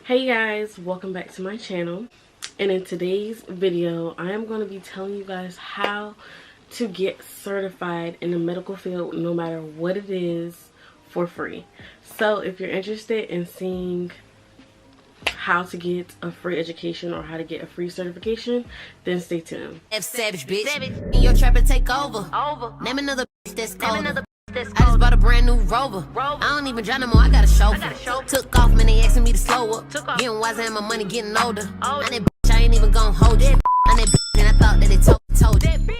Hey guys, welcome back to my channel. And in today's video I am going to be telling you guys how to get certified in the medical field, no matter what it is, for free. So if you're interested in seeing how to get a free education or how to get a free certification, then stay tuned. Savage bitch, in your trap and take over. Name another bitch that's colder. I just bought a brand new Rover. I don't even drive no more, I got a chauffeur. Took off, man, they asking me to slow up. Getting wiser and my money getting older. And that bitch, I ain't even gonna hold it. And that bitch, and I thought that it told it.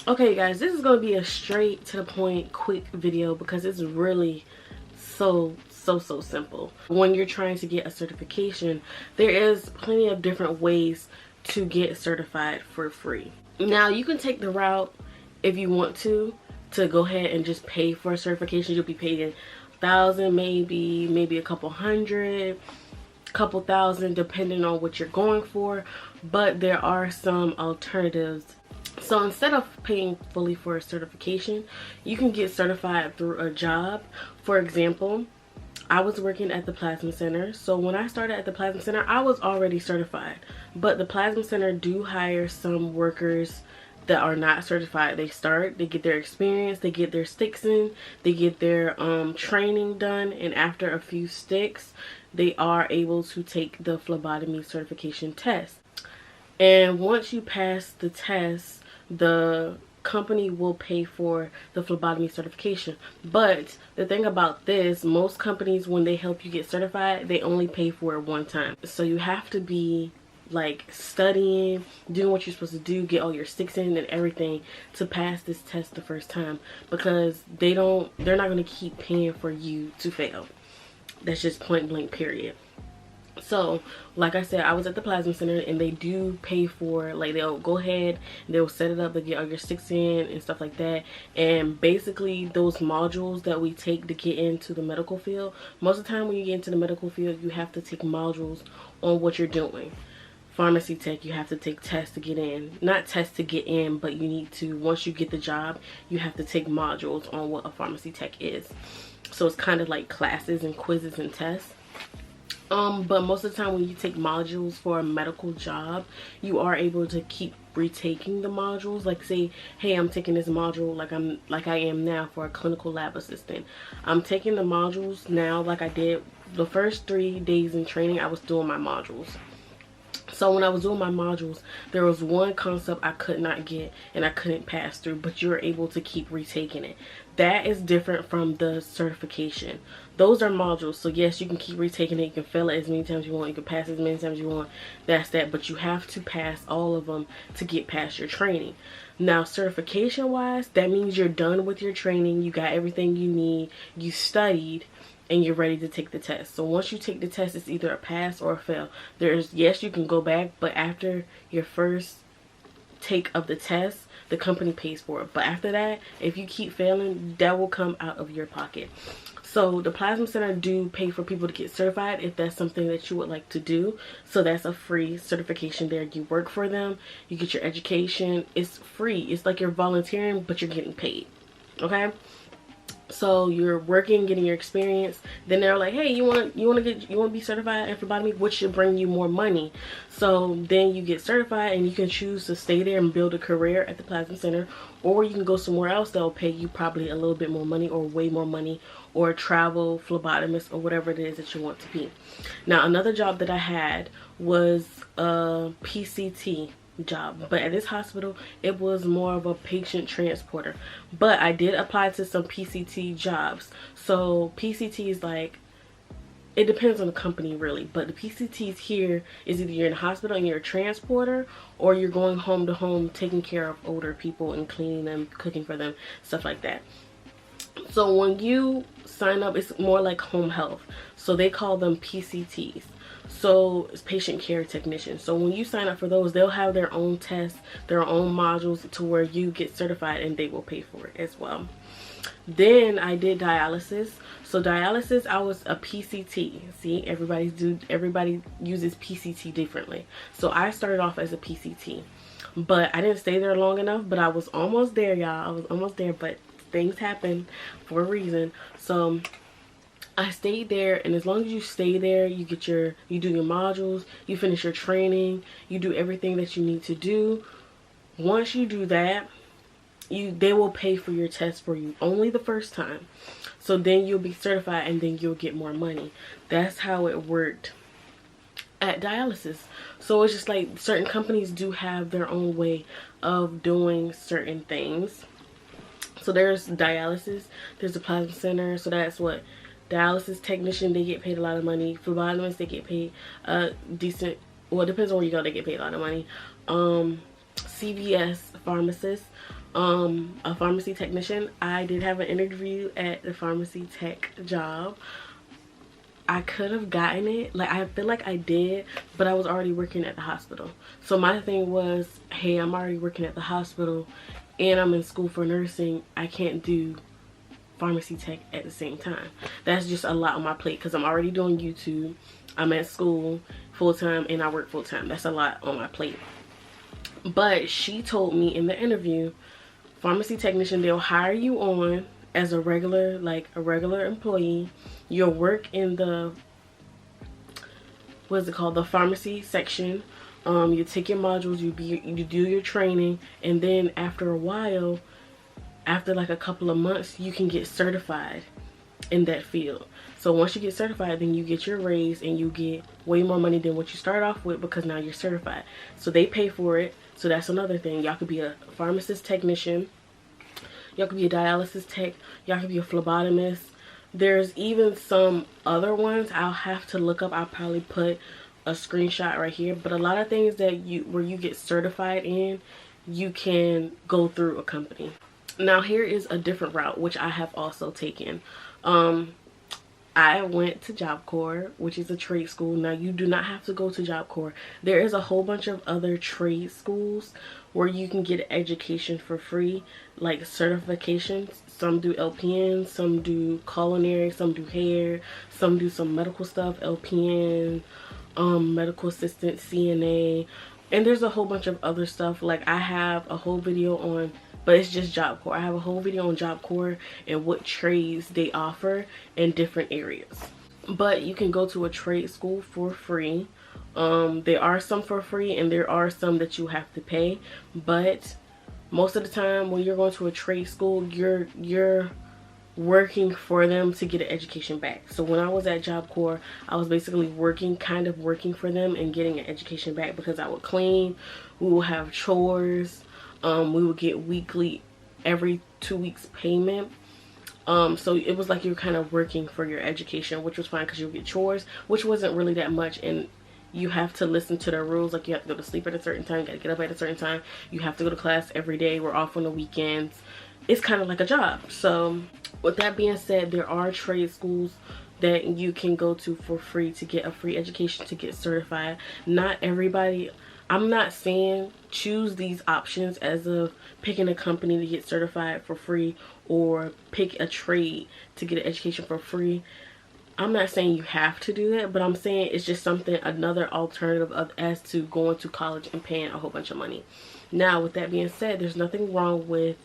Okay guys, this is going to be a straight to the point quick video because it's really so simple. When you're trying to get a certification, there is plenty of different ways to get certified for free. Now you can take the route, if you want to go ahead and just pay for a certification. You'll be paying $1,000, maybe a couple hundred, couple thousand, depending on what you're going for. But there are some alternatives. So instead of paying fully for a certification, you can get certified through a job. For example, I was working at the Plasma Center. So when I started at the Plasma Center, I was already certified. But the Plasma Center do hire some workers that are not certified. They get their experience, they get their sticks in, they get their training done, and after a few sticks, they are able to take the phlebotomy certification test. And once you pass the test, the company will pay for the phlebotomy certification. But the thing about this, most companies, when they help you get certified, they only pay for it one time. So you have to be like studying, doing what you're supposed to do, get all your sticks in and everything to pass this test the first time, because they're not going to keep paying for you to fail. That's just point blank period. So like I said, I was at the Plasma Center and they do pay for, like, they'll go ahead, they'll set it up, they get all your sticks in and stuff like that. And basically those modules that we take to get into the medical field, most of the time when you get into the medical field, you have to take modules on what you're doing. Pharmacy tech, you have to take tests to get in. Not tests to get in, but you need to, once you get the job, you have to take modules on what a pharmacy tech is. So it's kind of like classes and quizzes and tests. But most of the time when you take modules for a medical job, you are able to keep retaking the modules. Like, say, hey, I'm taking this module like I am now for a clinical lab assistant. I'm taking the modules now like I did the first 3 days in training. I was doing my modules. So when I was doing my modules, there was one concept I could not get and I couldn't pass through, but you're able to keep retaking it. That is different from the certification. Those are modules, so yes, you can keep retaking it, you can fail it as many times as you want, you can pass as many times as you want, that's that, but you have to pass all of them to get past your training. Now certification wise, that means you're done with your training, you got everything you need, you studied, and you're ready to take the test. So once you take the test, it's either a pass or a fail. Yes, you can go back, but after your first take of the test, the company pays for it. But after that, if you keep failing, that will come out of your pocket. So the Plasma Center do pay for people to get certified if that's something that you would like to do. So that's a free certification there. You work for them, you get your education, it's free. It's like you're volunteering, but you're getting paid. Okay? So you're working, getting your experience, then they're like, hey, you want to be certified in phlebotomy, which should bring you more money. So then you get certified and you can choose to stay there and build a career at the Plasma Center, or you can go somewhere else that will pay you probably a little bit more money or way more money, or travel phlebotomist, or whatever it is that you want to be. Now another job that I had was a PCT job, but at this hospital it was more of a patient transporter. But I did apply to some PCT jobs. So PCT is like, it depends on the company really, but the PCTs here is either you're in a hospital and you're a transporter, or you're going home to home taking care of older people and cleaning them, cooking for them, stuff like that. So when you sign up, it's more like home health, so they call them PCTs. So it's patient care technician. So when you sign up for those, they'll have their own tests, their own modules, to where you get certified and they will pay for it as well. Then I did dialysis. So dialysis, I was a PCT. See, everybody uses PCT differently. So I started off as a PCT, but I didn't stay there long enough. But I was almost there, y'all. I was almost there, but things happen for a reason. So I stayed there, and as long as you stay there, you do your modules, you finish your training, you do everything that you need to do. Once you do that, they will pay for your test for you only the first time. So then you'll be certified, and then you'll get more money. That's how it worked at dialysis. So it's just like certain companies do have their own way of doing certain things. So there's dialysis, there's the plasma center, so that's what dialysis technician, they get paid a lot of money. Phlebotomists, they get paid decent, well, it depends on where you go, they get paid a lot of money. CVS pharmacist, a pharmacy technician. I did have an interview at the pharmacy tech job. I could have gotten it, like I feel like I did, but I was already working at the hospital. So my thing was, hey, I'm already working at the hospital and I'm in school for nursing. I can't do pharmacy tech at the same time. That's just a lot on my plate because I'm already doing YouTube, I'm at school full-time, and I work full-time. That's a lot on my plate. But she told me in the interview, pharmacy technician, they'll hire you on as a regular, like a regular employee. You'll work in the, what is it called, the pharmacy section. You take your modules, you do your training, and then after a while, after like a couple of months, you can get certified in that field. So once you get certified, then you get your raise and you get way more money than what you start off with, because now you're certified. So they pay for it. So that's another thing. Y'all could be a pharmacist technician, y'all could be a dialysis tech, y'all could be a phlebotomist. There's even some other ones I'll have to look up. I'll probably put a screenshot right here. But a lot of things that where you get certified in, you can go through a company. Now here is a different route which I have also taken. I went to Job Corps, which is a trade school. Now you do not have to go to Job Corps. There is a whole bunch of other trade schools where you can get education for free, like certifications. Some do LPN, some do culinary, some do hair, some do some medical stuff, LPN, medical assistant, CNA, and there's a whole bunch of other stuff. Like I have a whole video on, but it's just Job Corps. I have a whole video on Job Corps and what trades they offer in different areas. But you can go to a trade school for free. There are some for free and there are some that you have to pay. But most of the time when you're going to a trade school, you're working for them to get an education back. So when I was at Job Corps, I was basically kind of working for them and getting an education back, because I would clean, we would have chores, we would get weekly, every 2 weeks payment. So it was like you're kind of working for your education, which was fine because you get chores, which wasn't really that much. And you have to listen to their rules. Like you have to go to sleep at a certain time, you gotta get up at a certain time, you have to go to class every day, we're off on the weekends. It's kind of like a job. So with that being said, there are trade schools that you can go to for free to get a free education, to get certified. Not everybody, I'm not saying choose these options as of picking a company to get certified for free or pick a trade to get an education for free. I'm not saying you have to do that, but I'm saying it's just something, another alternative as to going to college and paying a whole bunch of money. Now, with that being said, there's nothing wrong with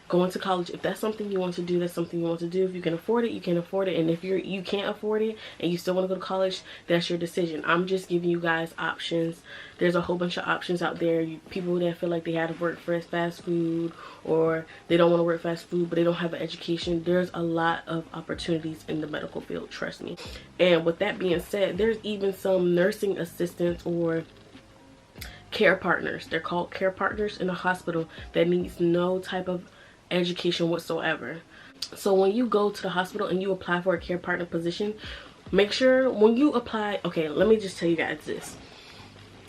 going to college. If that's something you want to do, that's something you want to do. If you can afford it, you can afford it. And if you can't afford it and you still want to go to college, that's your decision. I'm just giving you guys options. There's a whole bunch of options out there. People that feel like they had to work for fast food, or they don't want to work fast food but they don't have an education. There's a lot of opportunities in the medical field, trust me. And with that being said, there's even some nursing assistants or care partners. They're called care partners in a hospital that needs no type of education whatsoever. So when you go to the hospital and you apply for a care partner position, make sure when you apply, okay, let me just tell you guys this.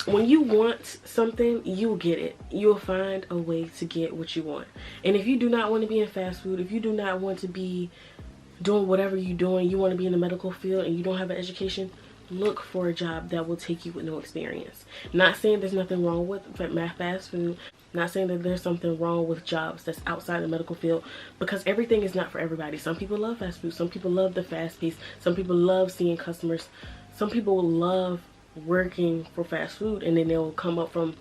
When you want something, you'll get it. You'll find a way to get what you want. And if you do not want to be in fast food, if you do not want to be doing whatever you're doing, you want to be in the medical field and you don't have an education, look for a job that will take you with no experience. Not saying there's nothing wrong with fast food. Not saying that there's something wrong with jobs that's outside the medical field, because everything is not for everybody. Some people love fast food. Some people love the fast pace. Some people love seeing customers. Some people love working for fast food, and then they'll come up from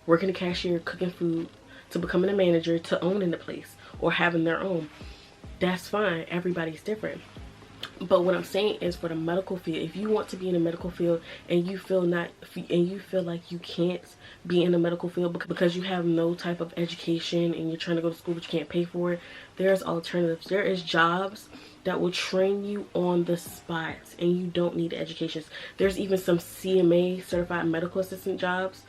working a cashier, cooking food, to becoming a manager, to owning the place or having their own. That's fine. Everybody's different. But what I'm saying is, for the medical field, if you want to be in the medical field and you feel like you can't be in the medical field because you have no type of education and you're trying to go to school but you can't pay for it, there's alternatives. There is jobs that will train you on the spot and you don't need education. There's even some CMA, certified medical assistant jobs,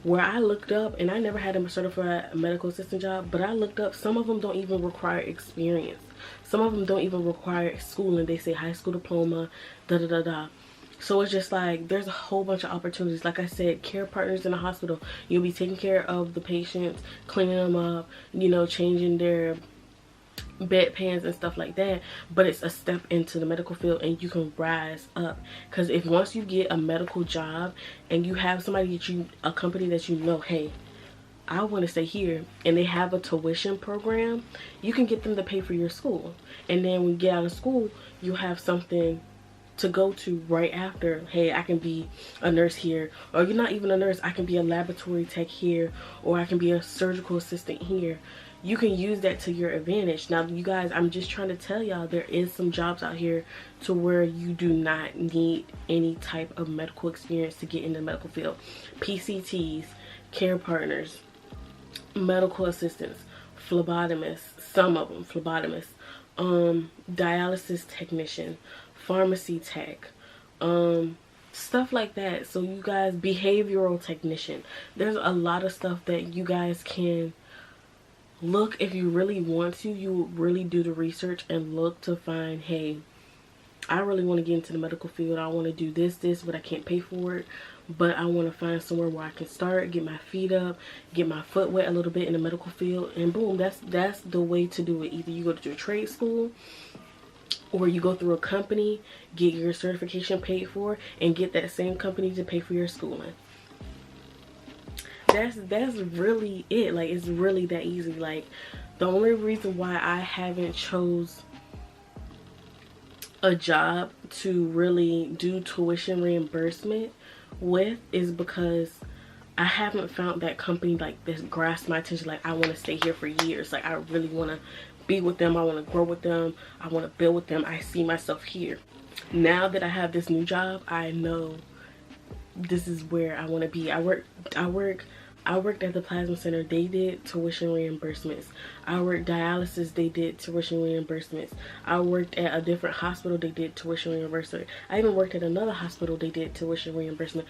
where I looked up, and I never had a certified medical assistant job, but I looked up, some of them don't even require experience. Some of them don't even require schooling. They say high school diploma, da da da da. So it's just like, there's a whole bunch of opportunities. Like I said, care partners in the hospital. You'll be taking care of the patients, cleaning them up, you know, changing their bedpans and stuff like that. But it's a step into the medical field, and you can rise up. Because if once you get a medical job and you have somebody that you, a company that you know, hey, I want to stay here, and they have a tuition program, you can get them to pay for your school. And then when you get out of school, you have something to go to right after. Hey, I can be a nurse here, or you're not even a nurse, I can be a laboratory tech here, or I can be a surgical assistant here. You can use that to your advantage. Now, you guys, I'm just trying to tell y'all, there is some jobs out here to where you do not need any type of medical experience to get in the medical field. PCTs, care partners, medical assistants, phlebotomists, some of them phlebotomists, dialysis technician, pharmacy tech, stuff like that. So you guys, behavioral technician, there's a lot of stuff that you guys can look. If you really want to, you really do the research and look to find, hey, I really want to get into the medical field. I want to do this, but I can't pay for it. But I want to find somewhere where I can start, get my feet up, get my foot wet a little bit in the medical field, and boom, that's the way to do it. Either you go to a trade school, or you go through a company, get your certification paid for, and get that same company to pay for your schooling. That's really it. Like, it's really that easy. Like, the only reason why I haven't chose a job to really do tuition reimbursement with is because I haven't found that company like this grasp my attention. Like, I want to stay here for years. Like, I really want to be with them. I want to grow with them. I want to build with them. I see myself here. Now that I have this new job, I know this is where I want to be. I worked at the plasma center. They did tuition reimbursements. I worked dialysis. They did tuition reimbursements. I worked at a different hospital. They did tuition reimbursement. I even worked at another hospital. They did tuition reimbursement.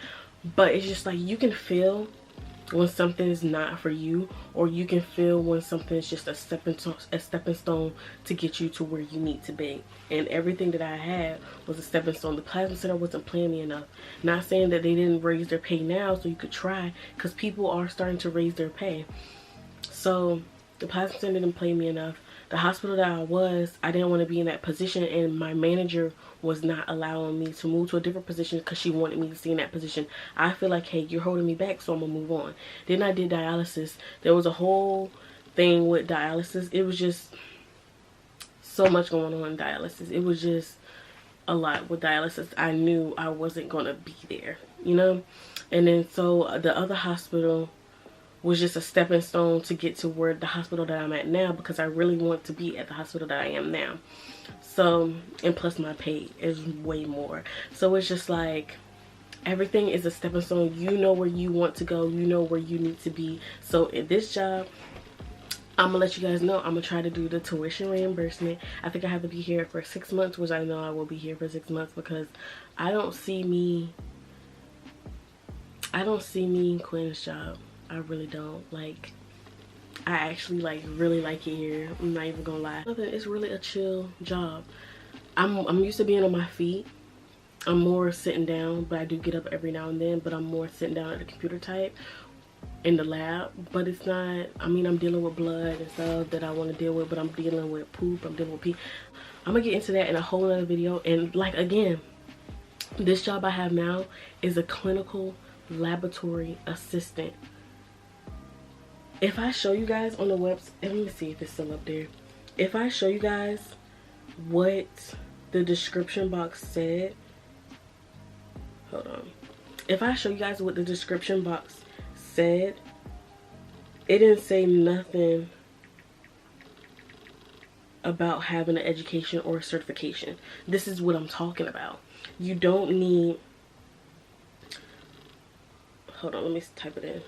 But it's just like, you can feel when something is not for you, or you can feel when something is just a stepping stone to get you to where you need to be. And everything that I had was a stepping stone. The plasma center wasn't paying me enough. Not saying that they didn't raise their pay now, so you could try, because people are starting to raise their pay. So the plasma center didn't pay me enough. The hospital that I didn't want to be in that position, and my manager was not allowing me to move to a different position because she wanted me to stay in that position. I feel like, hey, you're holding me back, so I'm gonna move on. Then I did dialysis. There was a whole thing with dialysis. It was just so much going on in dialysis. It was just a lot with dialysis. I knew I wasn't gonna be there, you know. And then so the other hospital was just a stepping stone to get to where the hospital that I'm at now, because I really want to be at the hospital that I am now. So, and plus my pay is way more. So it's just like, everything is a stepping stone. You know where you want to go, you know where you need to be. So in this job, I'm gonna let you guys know, I'm gonna try to do the tuition reimbursement. I think I have to be here for 6 months, which I know I will be here for 6 months, because I don't see me quitting this job. I really don't. Like, I actually really like it here. I'm not even gonna lie. It's really a chill job. I'm used to being on my feet. I'm more sitting down, but I do get up every now and then, but I'm more sitting down at the computer type in the lab. But it's not, I mean, I'm dealing with blood and stuff that I want to deal with, but I'm dealing with poop, I'm dealing with pee. I'm gonna get into that in a whole other video. And like, again, this job I have now is a clinical laboratory assistant. If I show you guys on the website, let me see if it's still up there. If I show you guys what the description box said, hold on. If I show you guys what the description box said, it didn't say nothing. about having an education or a certification. This is what I'm talking about. You don't need, hold on, let me type it in.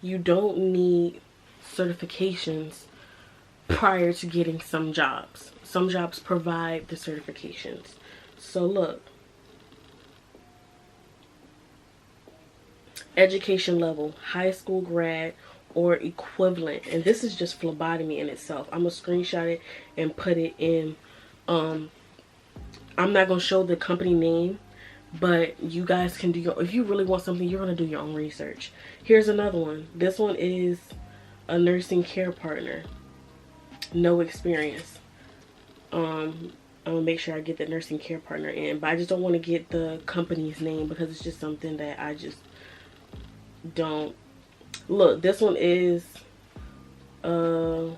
You don't need certifications prior to getting some jobs. Some jobs provide the certifications. So look, education level, high school grad or equivalent, and this is just phlebotomy in itself. I'm gonna screenshot it and put it in. I'm not gonna show the company name, but you guys can do your, if you really want something, you're gonna do your own research. Here's another one. This one is a nursing care partner, no experience. I'm gonna make sure I get the nursing care partner in, but I just don't want to get the company's name because it's just something that I just don't. Look, this one is an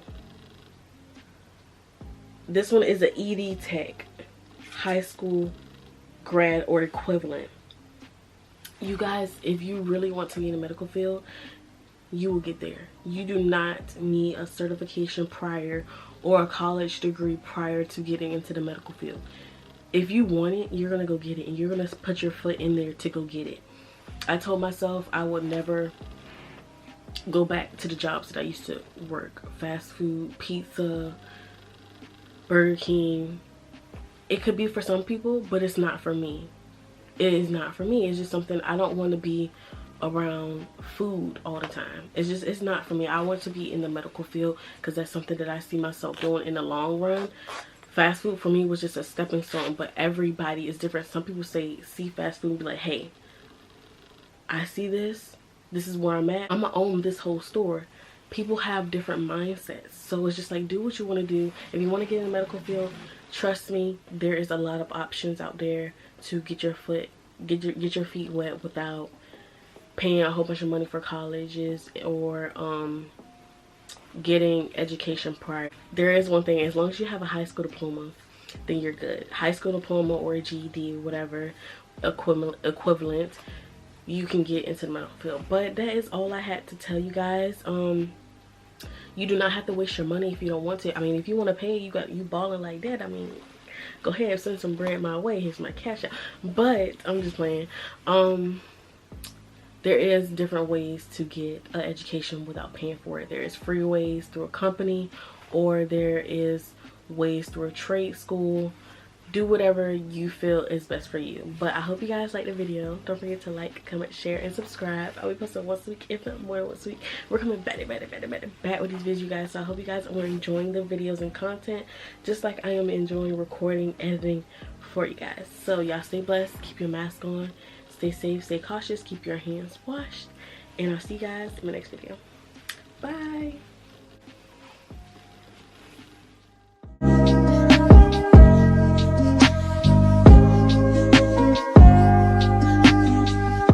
ED tech, high school grad or equivalent. You guys, if you really want to be in the medical field, you will get there. You do not need a certification prior or a college degree prior to getting into the medical field. If you want it, you're gonna go get it, and you're gonna put your foot in there to go get it. I told myself I would never go back to the jobs that I used to work. Fast food, pizza, Burger King. It could be for some people, but it's not for me. It is not for me. It's just something, I don't want to be around food all the time. It's not for me. I want to be in the medical field because that's something that I see myself doing in the long run. Fast food for me was just a stepping stone, but everybody is different. Some people see fast food and be like, hey, I see this. This is where I'm at. I'm gonna own this whole store. People have different mindsets. So it's just like, do what you want to do. If you want to get in the medical field, trust me, there is a lot of options out there to get your feet wet without paying a whole bunch of money for colleges or getting education prior. There is one thing, as long as you have a high school diploma, then you're good. High school diploma or a GED, whatever equivalent, you can get into the medical field. But that is all I had to tell you guys. You do not have to waste your money if you don't want to. I mean, if you want to pay, you balling like that, I mean, go ahead, send some bread my way. Here's my cash app. But I'm just playing. There is different ways to get an education without paying for it. There is free ways through a company, or there is ways through a trade school. Do whatever you feel is best for you. But I hope you guys liked the video. Don't forget to like, comment, share, and subscribe. I'll be posting once a week, if not more once a week. We're coming back with these videos, you guys. So I hope you guys are enjoying the videos and content, just like I am enjoying recording, editing for you guys. So y'all stay blessed. Keep your mask on. Stay safe. Stay cautious. Keep your hands washed. And I'll see you guys in my next video. Bye.